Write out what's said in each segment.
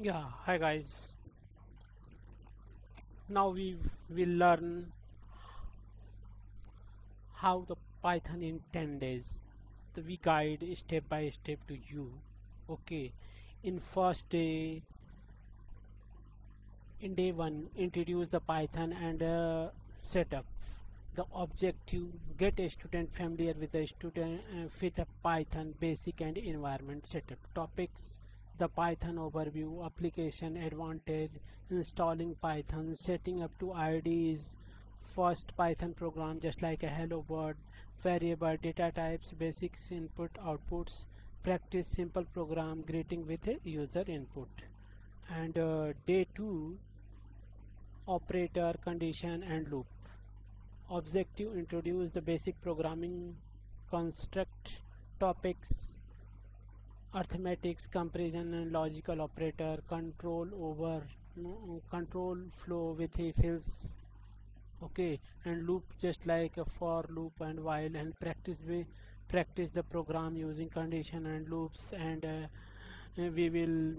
Yeah, hi guys. Now we will learn how the Python in 10 days. We guide step by step to you. Okay. In first day, in day 1, introduce the Python and setup. The objective, get a student familiar with the student with a Python basic and environment setup. Topics, the Python overview, application advantage, installing Python, setting up to IDs, first Python program just like a hello world, variable data types, basics input outputs, practice simple program greeting with a user input. And day 2, operator, condition and loop. Objective, introduce the basic programming construct. Topics, arithmetics, comparison and logical operator, control over control flow with if else. Okay, and loop just like a for loop and while, and practice the program using condition and loops. And we will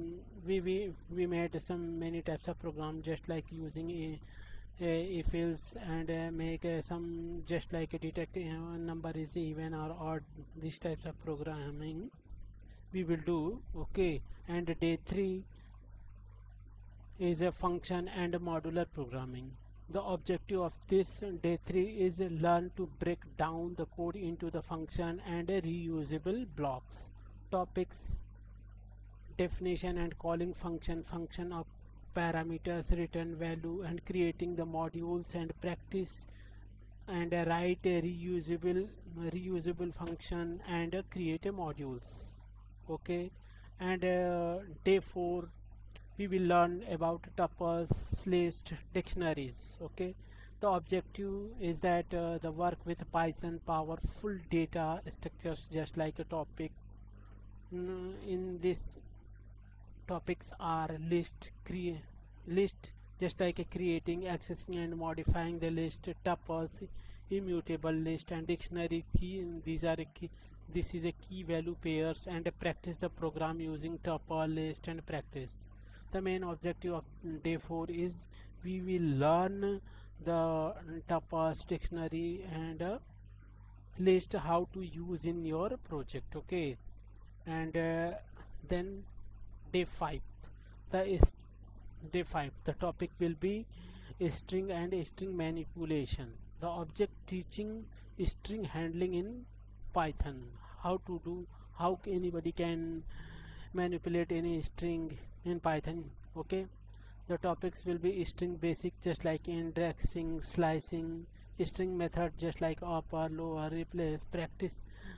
we made some many types of program just like using if else, and make some just like a detect number is even or odd. These types of programming we will do. Okay, and day 3 is a function and a modular programming. The objective of this day 3 is learn to break down the code into the function and reusable blocks. Topics, definition and calling function of parameters, return value and creating the modules, and practice and write a reusable function and create a modules. Okay, and day 4 we will learn about tuples, list, dictionaries. Okay, the objective is that the work with Python powerful data structures just like a topic. In this topics are list just like a creating, accessing and modifying the list, tuples, immutable list and dictionary key. These are a key, this is a key value pairs, and practice the program using tuple, list and practice. The main objective of day 4 is we will learn the tuples, dictionary and list how to use in your project. Okay, and then day 5, the is day 5 the topic will be string and string manipulation. The object teaching string handling in Python, how to do, how anybody can manipulate any string in Python. Okay, the topics will be string basic just like indexing, slicing, string method just like upper, lower, replace, practice.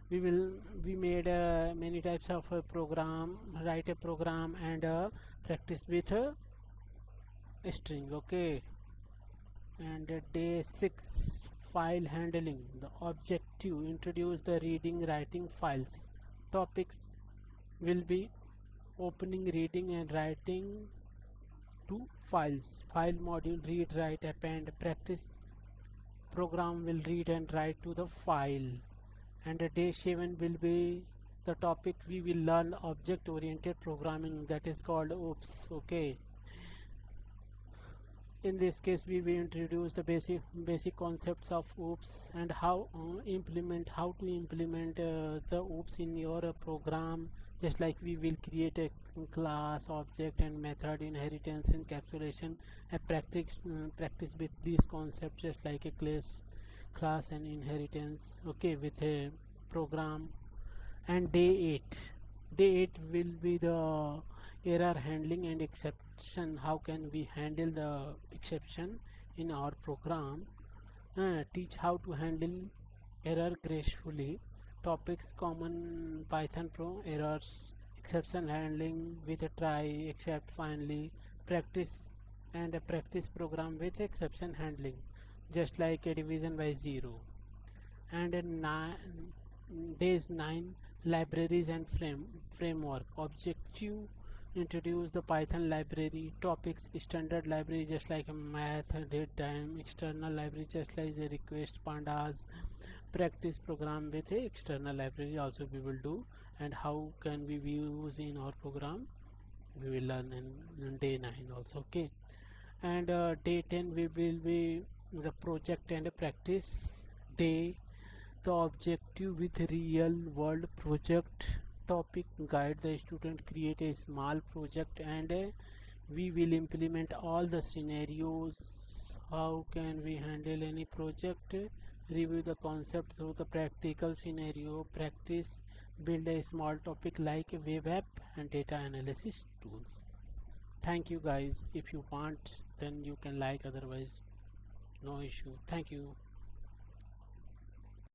We made many types of program, write a program and practice with string. Okay, and day 6, file handling. The objective, introduce the reading writing files. Topics will be opening, reading and writing to files, file module, read, write, append, practice program will read and write to the file. And day 7 will be the topic we will learn object oriented programming, that is called OOPS. Okay, in this case we will introduce the basic concepts of OOPS and how to implement the OOPS in your program. Just like we will create a class, object and method, inheritance, encapsulation, and practice with these concepts just like a class and inheritance. Okay, with a program. And day 8 will be the error handling and exception. How can we handle the exception in our program? Teach how to handle error gracefully. Topics, common Python pro errors, exception handling with a try, except, finally practice and a practice program with exception handling just like a division by zero. And days 9, libraries and framework. Objective, introduce the Python library. Topics, standard library just like a math, date time, external library just like the request, pandas, practice program with a external library also we will do, and how can we use in our program. we will learn in day 9 also. Okay, and day 10 we will be the project and practice day. The objective with real world project topic, guide the student create a small project, and we will implement all the scenarios. How can we handle any project? Review the concept through the practical scenario. Practice build a small topic like a web app and data analysis tools. Thank you guys. If you want, then you can like, otherwise no issue. Thank you.